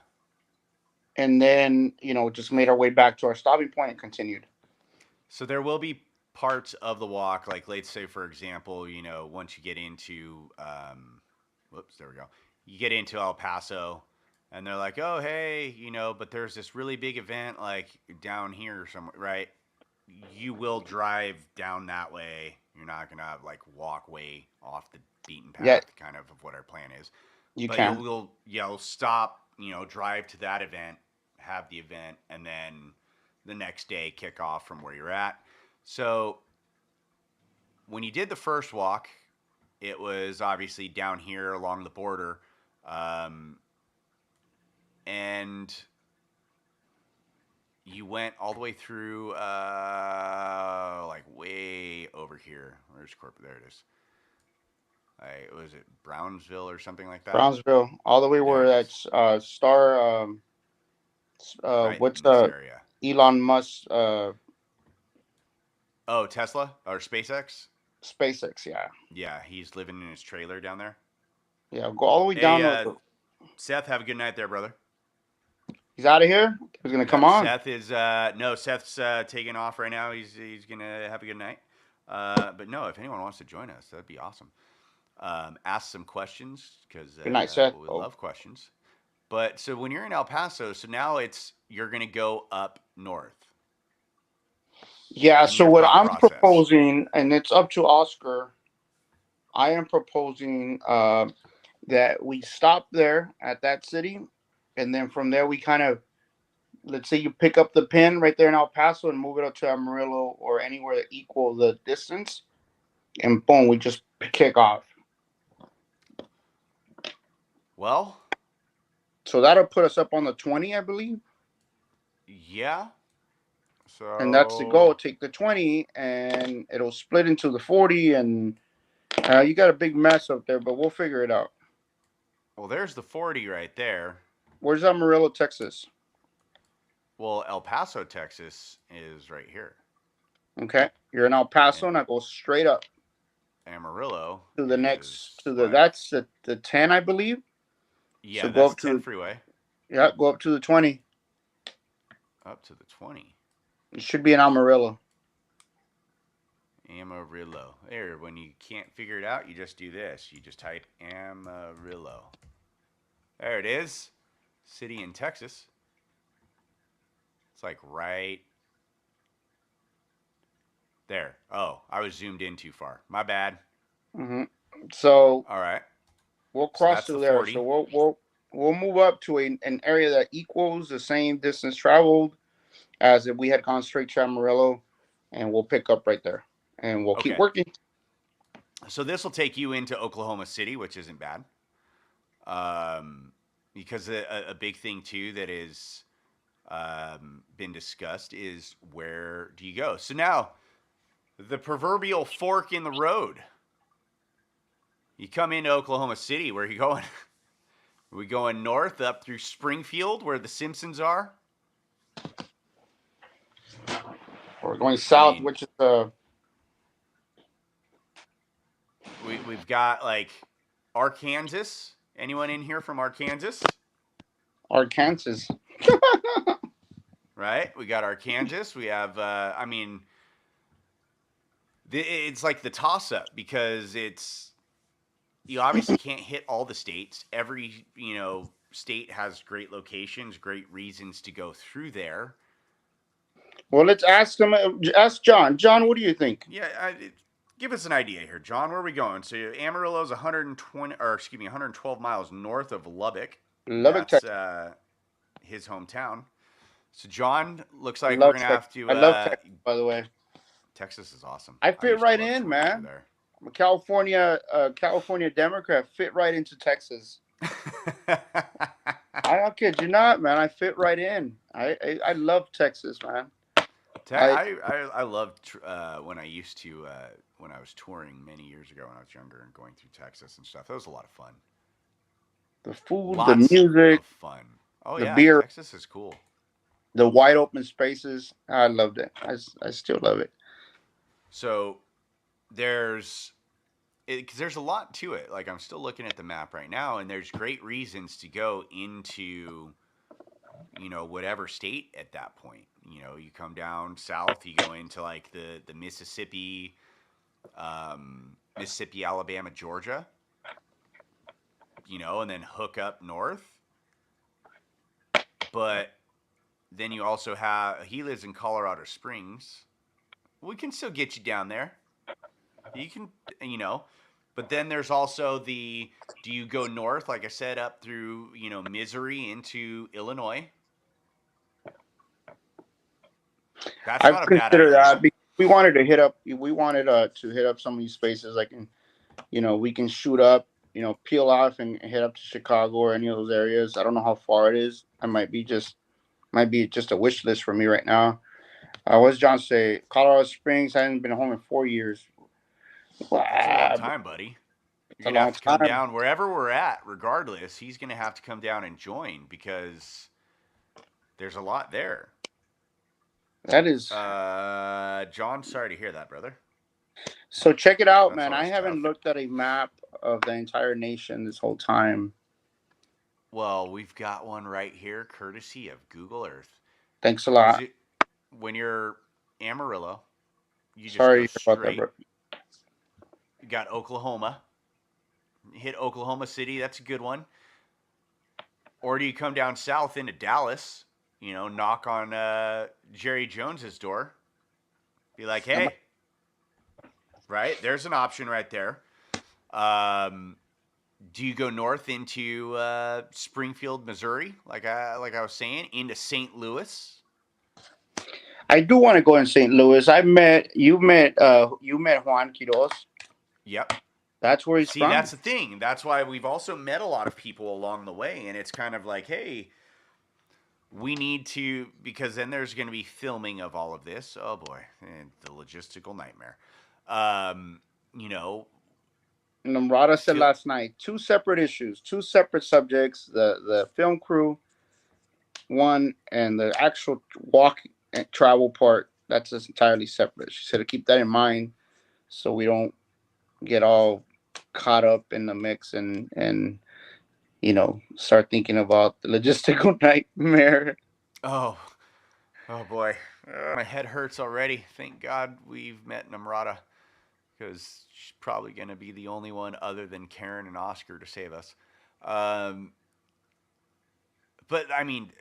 and then just made our way back to our stopping point and continued. So there will be parts of the walk, like let's say for example, once you get into, whoops, there we go. You get into El Paso, and they're like, oh hey, but there's this really big event like down here somewhere, right? You will drive down that way. You're not gonna like walk way off the beaten Yeah, path, kind of what our plan is. you But can. you'll stop, drive to that event, have the event, and then the next day kick off from where you're at. So when you did the first walk, it was obviously down here along the border, and you went all the way through, like way over here. Where's corporate? There it is. Was it Brownsville or something like that? Brownsville, all the way There where it is. that's Star. Right What's in this area. Elon Musk Oh, Tesla or SpaceX? SpaceX? Yeah, Yeah, he's living in his trailer down there. yeah. Go all the way Hey, down. Seth, have a good night there, brother. He's out of here. He's gonna come Yep, on. Seth is no, Seth's taking off right now. He's gonna have a good night. But no, if anyone wants to join us, that'd be awesome. Ask some questions because Good night, Seth. we love questions. But so when you're in El Paso, so now you're gonna go up north. Yeah. in So your what thought I'm process. proposing, and it's up to Oscar. I am proposing that we stop there at that city, and then from there we kind of, let's say you pick up the pin right there in El Paso and move it up to Amarillo or anywhere that equal the distance, and boom, we just kick off. Well, So that'll put us up on the 20, I believe, yeah. and that's the goal. So Take the 20, and it'll split into the 40, and you got a big mess up there, but we'll figure it out. well, there's the 40 right there. Where's Amarillo, Texas? Well, El Paso, Texas is right here. Okay, you're in El Paso, And and I go straight up Amarillo to the is next what? that's the 10, I believe. Yeah, So go that's up 10 to freeway. go up to the 20. Up to the 20. It should be in Amarillo. Amarillo. There, when you can't figure it out, you just do this. You just type Amarillo. There it is. City in Texas. It's like right there. Oh, I was zoomed in too far. My bad. Hmm. So All right. we'll So cross that's the through there. 40. So we'll move up to an area that equals the same distance traveled as if we had gone straight to Amarillo, and we'll pick up right there, and we'll keep Okay. working. So this will take you into Oklahoma City, which isn't bad. Because a big thing too that is been discussed is where do you go? So now the proverbial fork in the road. You come into Oklahoma City, where are you going? Are we going north up through Springfield, where the Simpsons are? We're going south, mean, which is we've got like Arkansas. Anyone in here from Arkansas? Arkansas. Right? We got Arkansas. We have, it's like the toss up because you obviously can't hit all the states. Every, state has great locations, great reasons to go through there. Well, let's ask them. Ask John. John, what do you think? Yeah, give us an idea here, John. Where are we going? So Amarillo is 112 miles north of Lubbock. Lubbock, That's Texas. his hometown. So John, looks like I we're love gonna have to. I love Texas, by the way. Texas is awesome. I fit used to right love in, touring man. through I'm a California Democrat. Fit right into Texas. there. I don't kid you not, man. I fit right in. I love Texas, man. I loved when I used to when I was touring many years ago when I was younger and going through Texas and stuff. That was a lot of fun. The food, Lots the music, of fun. Oh the yeah, beer, Texas is cool. the wide open spaces. I loved it. I still love it. So there's a lot to it. Like I'm still looking at the map right now, and there's great reasons to go into whatever state at that point. You come down south, you go into like the Mississippi, Alabama, Georgia, and then hook up north. But then you also he lives in Colorado Springs. We can still get you down there. You can, but then there's also do you go north, like I said, up through, Missouri into Illinois? That's I've not a bad considered idea. that. We wanted to hit up some of these spaces. Like, we can shoot up, peel off and head up to Chicago or any of those areas. I don't know how far it is. Might be just a wish list for me right now. What's John say? Colorado Springs. I haven't been home in 4 years. That's a long time, buddy. You're going to have to come down wherever we're at, regardless. He's going to have to come down and join because there's a lot there. That is. John, sorry to hear that, brother. So check it out, man. I haven't looked at a map of the entire nation this whole time. Well, we've got one right here, courtesy of Google Earth. Thanks a lot. When you're Amarillo, you just Sorry go straight. about that, bro. You got Oklahoma. Hit Oklahoma City. That's a good one. Or do you come down south into Dallas? Knock on Jerry Jones's door. Be like, hey. Right? There's an option right there. Do you go north into Springfield, Missouri, like I was saying, into St. Louis? I do want to go in St. Louis. You met Juan Quiroz. Yep. That's where he's from. See, that's the thing. That's why we've also met a lot of people along the way, and it's kind of like, hey, we need to, because then there's going to be filming of all of this. Oh boy, the logistical nightmare. Namrata said last night, 2 separate issues, 2 separate subjects, the film crew, one, and the actual walk and travel part, that's just entirely separate. She said to keep that in mind so we don't get all caught up in the mix and start thinking about the logistical nightmare. Oh boy. My head hurts already. Thank God we've met Namrata, because she's probably going to be the only one other than Karen and Oscar to save us. But, I mean,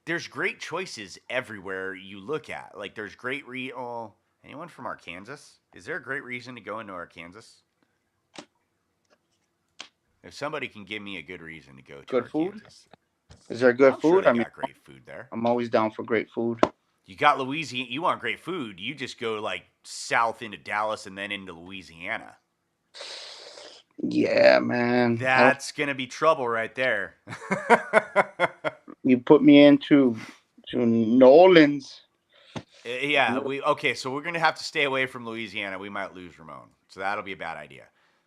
there's great choices everywhere you look at. Like, there's great anyone from Arkansas? Is there a great reason to go into Arkansas? If somebody can give me a good reason to go to Good Arkansas. Food? Is there good food? Sure they got great food there. I'm always down for great food. You got Louisiana. You want great food, you just go like south into Dallas and then into Louisiana. Yeah, man. That's going to be trouble right there. You put me into New Orleans. Yeah, okay. So we're gonna have to stay away from Louisiana. We might lose Ramon, so that'll be a bad idea.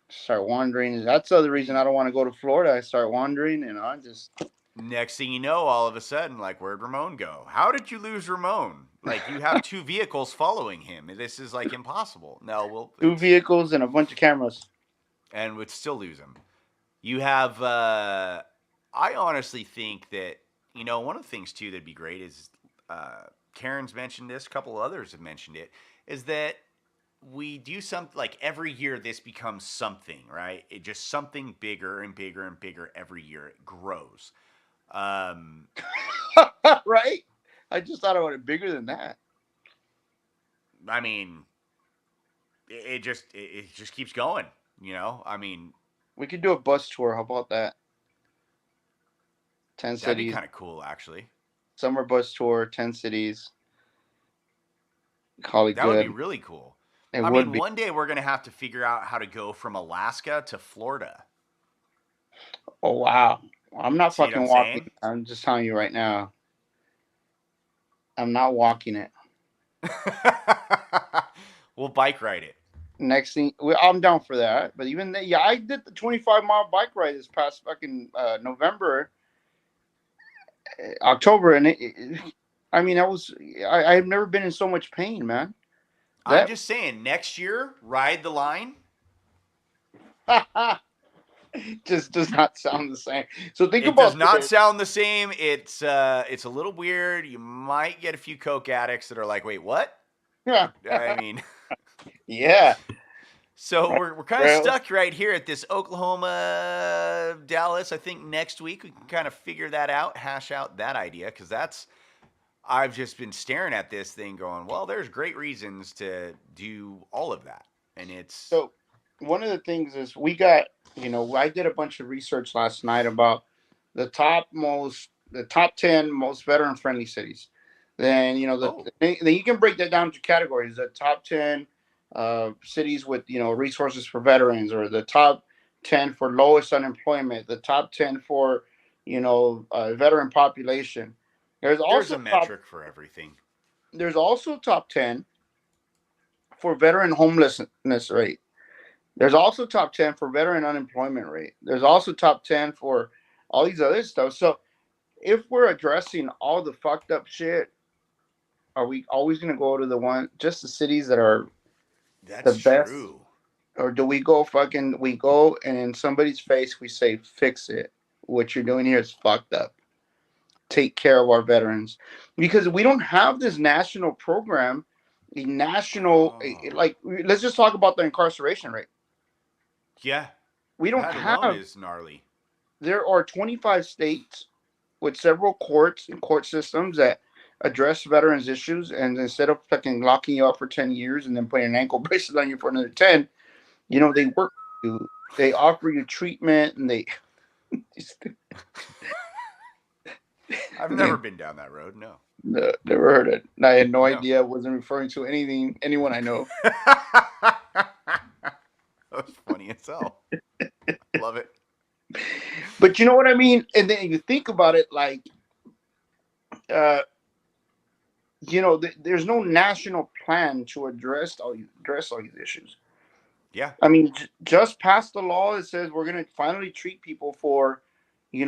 Start wandering. That's the other reason I don't want to go to Florida. I start wandering, and I just Next thing you know, all of a sudden, like, where'd Ramon go? How did you lose Ramon? Like, you have two vehicles following him. This is like impossible. No, two vehicles and a bunch of cameras. And would still lose him. You have. I honestly think that one of the things too that'd be great is Karen's mentioned this. A couple of others have mentioned it. Is that we do something like every year this becomes something, right? It just something bigger and bigger and bigger every year. It grows. Right? I just thought I wanted bigger than that. I mean, it just keeps going. I mean, we could do a bus tour. How about that? 10 cities. That'd be kind of cool, actually. Summer bus tour, 10 cities. Call it that good. Would be really cool. I mean, one day we're gonna have to figure out how to go from Alaska to Florida. Oh wow! I'm not fucking walking. I'm just telling you right now. I'm not walking it. We'll bike ride it. Next thing, I'm down for that. But even yeah, I did the 25-mile bike ride this past fucking November, October, and I mean, I've never been in so much pain, man. I'm just saying, next year, ride the line. Just does not sound the same. So think about it. It does not sound the same. It's a little weird. You might get a few coke addicts that are like, "Wait, what?" Yeah. I mean, yeah. So we're kind of stuck right here at this Oklahoma, Dallas. I think next week we can kind of figure that out, hash out that idea, because I've just been staring at this thing going, well, there's great reasons to do all of that. And it's... So one of the things is we got, I did a bunch of research last night about the top 10 most veteran-friendly cities. Then, then you can break that down into categories. The top 10 cities with, resources for veterans, or the top 10 for lowest unemployment, the top 10 for, veteran population. There's a metric for everything. There's also top 10 for veteran homelessness rate. There's also top 10 for veteran unemployment rate. There's also top 10 for all these other stuff. So if we're addressing all the fucked up shit, are we always going to go to the cities that are the best? True. Or do we go and in somebody's face we say, fix it. What you're doing here is fucked up. Take care of our veterans, because we don't have this national program, let's just talk about the incarceration rate. Yeah. We don't have is gnarly. There are 25 states with several courts and court systems that address veterans issues, and instead of fucking locking you up for 10 years and then putting an ankle bracelet on you for another 10, they work with you, they offer you treatment, and they I've never been down that road. No, never heard it. I had no idea. I wasn't referring to anyone I know. That was funny as hell. Love it. But you know what I mean? And then you think about it, like, there's no national plan to address all these issues. Yeah. I mean, just passed the law that says we're going to finally treat people for,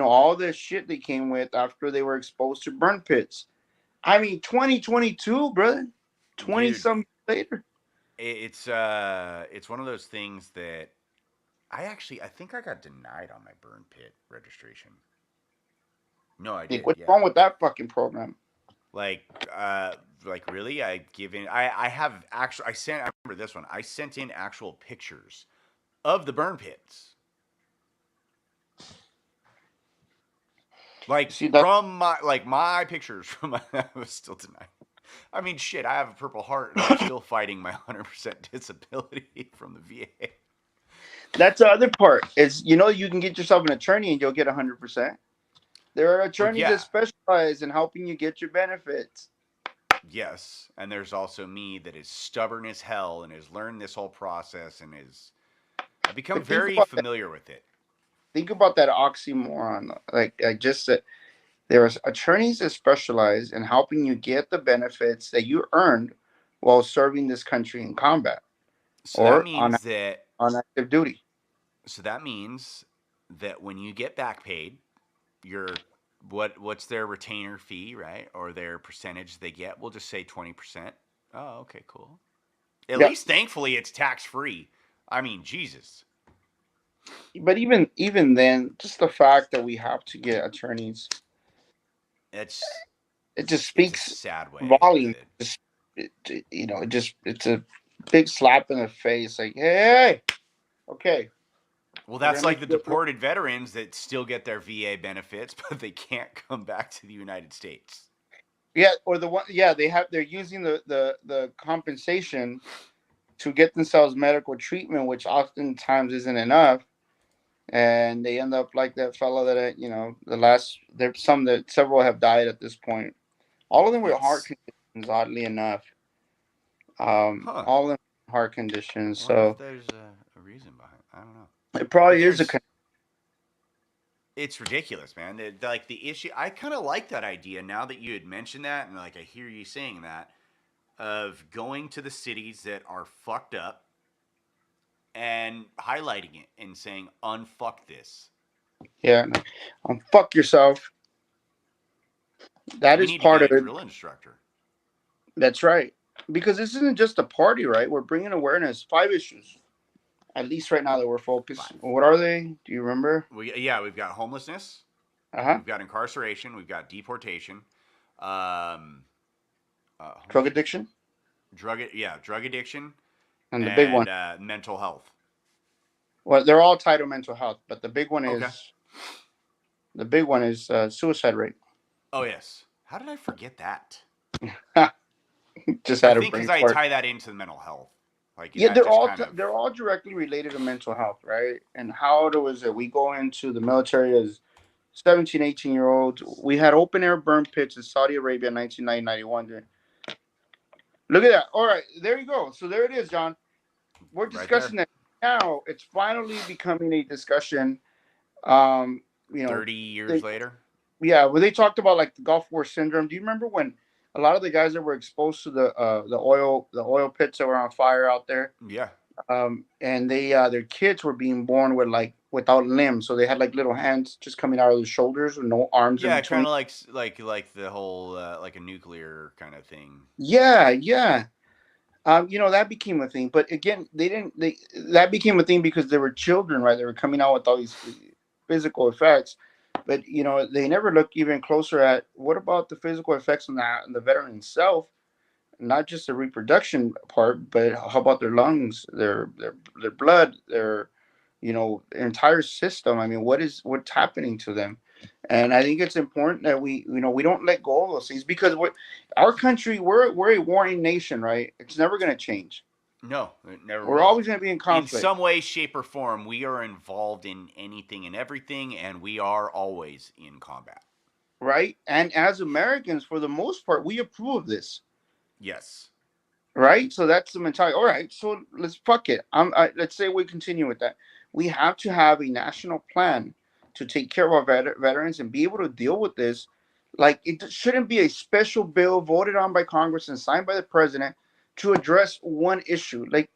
all this shit they came with after they were exposed to burn pits. I mean, 2022, brother. 20-some later. It's one of those things that I think I got denied on my burn pit registration. No, I did. What's wrong with that fucking program? Like really? I remember this one. I sent in actual pictures of the burn pits. Like, from my pictures from I was still denied. I mean, shit, I have a Purple Heart and I'm still fighting my 100% disability from the VA. That's the other part is, you can get yourself an attorney and you'll get 100%. There are attorneys that specialize in helping you get your benefits. Yes. And there's also me that is stubborn as hell and has learned this whole process and I've become very familiar with it. Think about that oxymoron. Like I just said, There are attorneys that specialize in helping you get the benefits that you earned while serving this country in combat So that or means that on active duty. so that means that when you get back paid, your what's their retainer fee, right? Or their percentage they get? We'll just say 20%. Oh, okay, cool. At Yeah, least thankfully it's tax free. I mean, Jesus. but even then, just the fact that we have to get attorneys, It's it just it's a speaks sad way volume. that Just it's a big slap in the face. Like, hey, okay, well, we're that's gonna make like the you. deported veterans that still get their VA benefits, but they can't come back to the United States. Yeah, or the one. Yeah, they're using the compensation to get themselves medical treatment, which oftentimes isn't enough, and they end up like that fellow that the last there's some that several have died at this point. All of them with heart It's conditions, oddly enough. huh. All of them with heart I conditions. wonder if So there's a reason behind. I don't know, it but probably is a. there's it's ridiculous, man. Like the issue, I kind of like that idea now that you had mentioned that, and like I hear you saying that of going to the cities that are fucked up and highlighting it and saying unfuck this. Yeah, no. Fuck yourself. That We is need to part get of a it. drill instructor. That's right. Because this isn't just a party, right? We're bringing awareness. 5 issues, at least right now that we're focused. Five. What are they? Do you remember? We've got homelessness, Uh huh. we've got incarceration, we've got deportation, um, Drug homelessness, addiction, drug addiction, and the big one. and mental health. Well, they're all tied to mental health, but Okay. the big one is suicide rate. Oh yes. How did I forget that? Just I had a think because brain I fart. tie that into the mental health. Like Yeah, that just kind of. they're all directly related to mental health, right? And how was it? We go into the military as 17, 18-year olds. We had open air burn pits in Saudi Arabia in 1991. Look at that. All right, there you go. So there it is, John. We're Right there. discussing that now. It's finally becoming a discussion. Um, you know, 30 years they, later. yeah, when they talked about like the Gulf War syndrome. Do you remember when a lot of the guys that were exposed to the oil pits that were on fire out there, Yeah. and they their kids were being born with like without limbs, so they had like little hands just coming out of their shoulders with no arms in Yeah, kind between. of like the whole like a nuclear kind of thing. Yeah, yeah. That became a thing. But again, they didn't. They that became a thing because they were children, right? They were coming out with all these physical effects, but they never looked even closer at what about the physical effects on the veteran himself, not just the reproduction part, but how about their lungs, their blood, their entire system. I mean, what's happening to them? And I think it's important that we don't let go of those things because our country, we're a warring nation, right? It's never going to change. No, it never We're will. always going to be in In conflict, some way, shape, or form, we are involved in anything and everything, and we are always in combat. right? And as Americans, for the most part, we approve of this, Yes. right? So that's the mentality. All right, so let's fuck it. Let's say we continue with that. We have to have a national plan to take care of our veterans and be able to deal with this. Like it shouldn't be a special bill voted on by Congress and signed by the president to address one issue. Like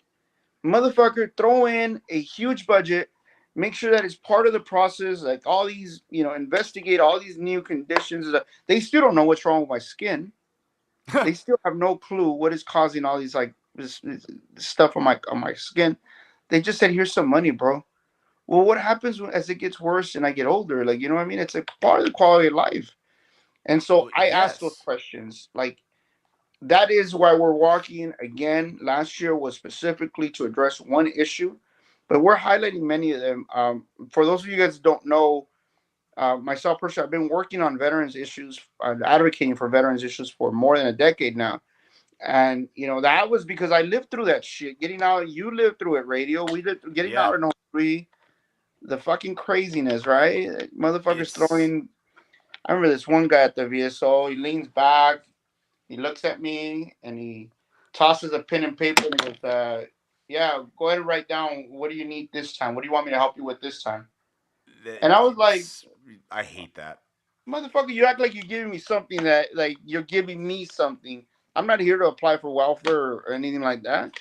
motherfucker, throw in a huge budget, make sure that it's part of the process. Like all these, investigate all these new conditions. They still don't know what's wrong with my skin. They still have no clue what is causing all these like this stuff on my skin. They just said, "Here's some money, bro." Well, what happens as it gets worse and I get older? Like, you know what I mean? It's like part of the quality of life. And so Well, I ask those yes. questions. Like, that is why we're walking again. Last year was specifically to address one issue, but we're highlighting many of them. For those of you guys who don't know, myself personally, I've been working on veterans issues, advocating for veterans issues for more than a decade now. And that was because I lived through that shit. Getting out, you lived through it. Radio, we lived through getting Yeah. out in '03, the fucking craziness, right? Motherfuckers It's throwing. I remember this one guy at the VSO. He leans back, he looks at me, and he tosses a pen and paper and he goes, "Yeah, go ahead and write down. What do you need this time? What do you want me to help you with this time?" And I was like, it's I hate that. Motherfucker, you act like you're giving me something that, like, you're giving me something. I'm not here to apply for welfare or anything like that.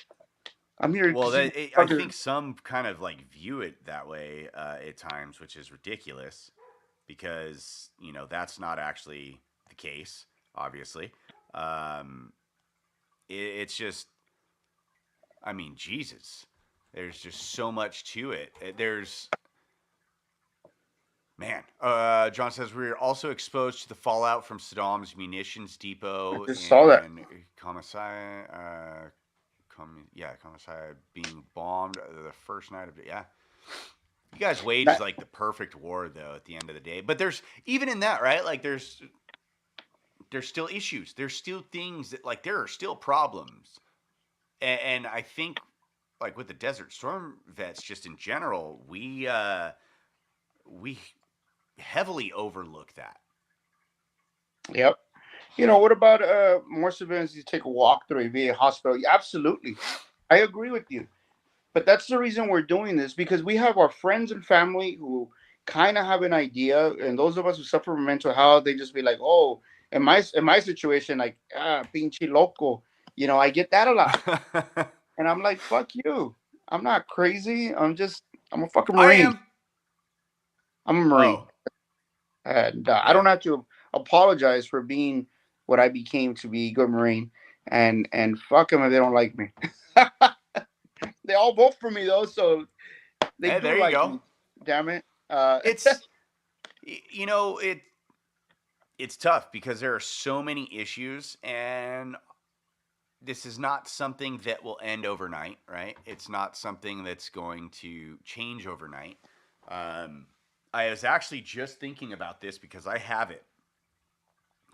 I'm here to Well, see I motherfucker. think some kind of like view it that way at times, which is ridiculous because that's not actually the case. Obviously, um, it's just, I mean, Jesus, there's just so much to it. There's Man, John says we're also exposed to the fallout from Saddam's munitions I depot just saw that. in Commissar, Commissar being bombed the first night of the, yeah. You guys waged That- like the perfect war though at the end of the day. But there's even in that, right? Like there's still issues. There's still things that like there are still problems. And I think like with the Desert Storm vets just in general, we heavily overlook that. Yep. What about more civilians to take a walk through a VA hospital? Yeah, absolutely. I agree with you. But that's the reason we're doing this, because we have our friends and family who kind of have an idea, and those of us who suffer from mental health, they just be like, "Oh, in my situation, like pinche loco," I get that a lot, and I'm like, "Fuck you! I'm not crazy. I'm a fucking I Marine. am. I'm a Marine, Oh, and I yeah. don't have to apologize for being what I became to be a good Marine, and fuck them if they don't like me. They all vote for me though, so they Hey, do there you like go. me. Damn it. It's it's tough because there are so many issues and this is not something that will end overnight, right? It's not something that's going to change overnight. Um, I was actually just thinking about this because I have it.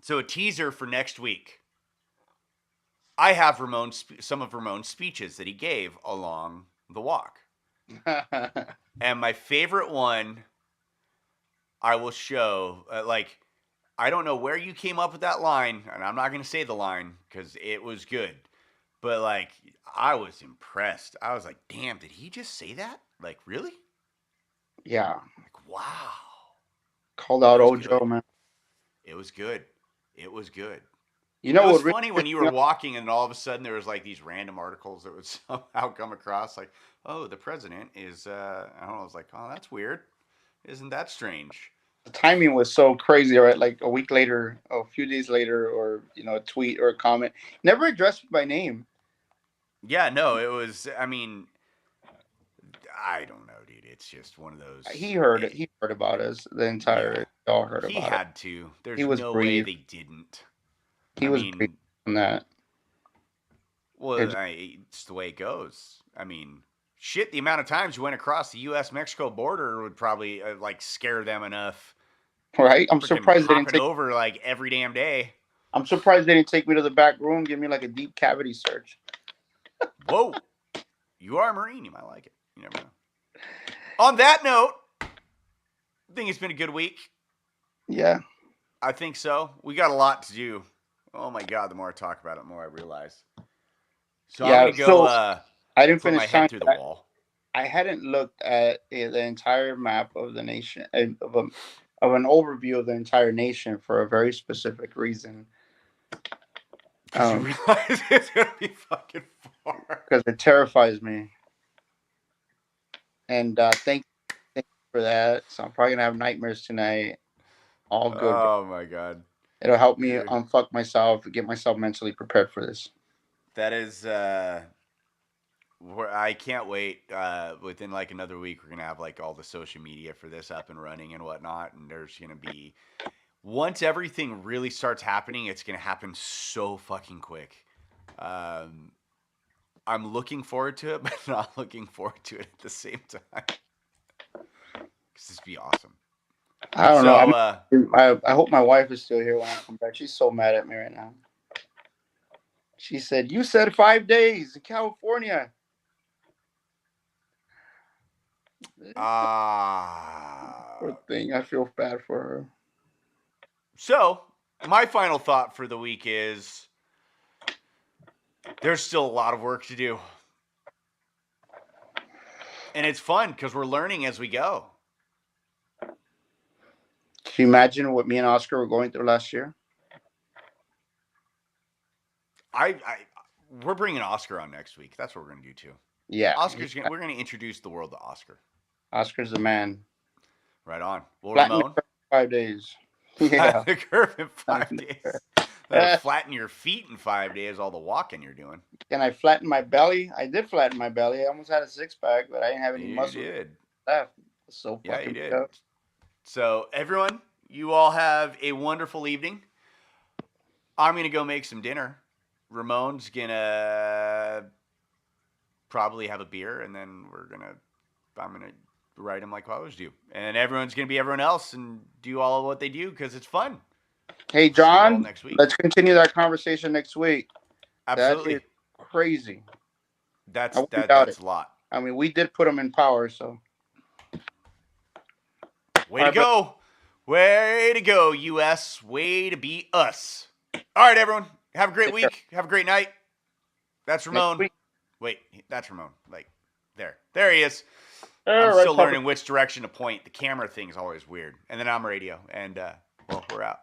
So a teaser for next week. I have some of Ramon's speeches that he gave along the walk. And my favorite one I will show, I don't know where you came up with that line, and I'm not going to say the line because it was good. But, like, I was impressed. I was like, damn, did he just say that? Like, really? Yeah. Like, wow. Called It out was old good. Joe, man. It was good. It was good. You It know was what really funny when pissed you me were off? walking and all of a sudden there was like these random articles that would somehow come across like, oh, the president is, I don't know, I was like, oh, that's weird. Isn't that strange? The timing was so crazy, right? Like a week later, a few days later, or a tweet or a comment. Never addressed me by name. Yeah, no, it was, I mean, I don't know, dude. It's just one of those. He heard it. He heard about us. The Yeah, entire they all heard he about it. had to. He There's was no way briefed. they didn't. He I was briefed mean, on that. well, It, it's the way it goes. I mean, shit, the amount of times you went across the U.S. Mexico border would probably like scare them enough. right? I'm Freaking surprised they didn't hopping take. over like every damn day. I'm surprised they didn't take me to the back room, give me like a deep cavity search. Whoa, you are a Marine. You might like it. You never know. On that note, I think it's been a good week. Yeah. I think so. We got a lot to do. Oh my God, the more I talk about it, the more I realize. So Yeah. I'm going to go I didn't put my finish head time. through the wall. I hadn't looked at the entire map of the nation of an overview of the entire nation for a very specific reason. Because you realize it's going to be fucking far. Because it terrifies me. And thank you for that. So I'm probably gonna have nightmares tonight. All good. Oh my God. It'll help me Dude. unfuck myself, get myself mentally prepared for this. That is, I can't wait. Within like another week, we're going to have like all the social media for this up and running and whatnot. And there's going to be, once everything really starts happening, it's going to happen so fucking quick. I'm looking forward to it, but not looking forward to it at the same time. Because this would be awesome. I don't know. I hope my wife is still here when I come back. She's so mad at me right now. She said, "You said 5 days in California." Poor thing. I feel bad for her. So, my final thought for the week is there's still a lot of work to do. And it's fun because we're learning as we go. you imagine what me and Oscar were going through last year? We're bringing Oscar on next week. That's what we're gonna do too. Yeah, We're gonna introduce the world to Oscar. Oscar's the man. Right on. Well, Flatten Ramon, the curve in 5 days. flatten Yeah. the curve in 5 days. Flatten your feet in 5 days. All the walking you're doing. Can I flatten my belly? I did flatten my belly. I almost had a 6-pack, but I didn't have any You muscle did. left. So Yeah, fucking you did. tough. So everyone, you all have a wonderful evening. I'm gonna go make some dinner. Ramon's gonna probably have a beer, and then I'm gonna write him like I always do, and everyone's gonna be everyone else and do all of what they do because it's fun. Hey, See you all John, next week. let's continue that conversation next week. Absolutely, That is crazy. that's I won't doubt that's it. a lot. I mean, we did put them in power, so. Way to go, way to go, U.S. Way to be us. All right, everyone, have a great Take care. week. Have a great night. That's Next Ramon. week. Wait, that's Ramon. Like, there he is. All I'm right, still Papa. learning which direction to point. The camera thing is always weird. And then I'm radio. And, well, we're out.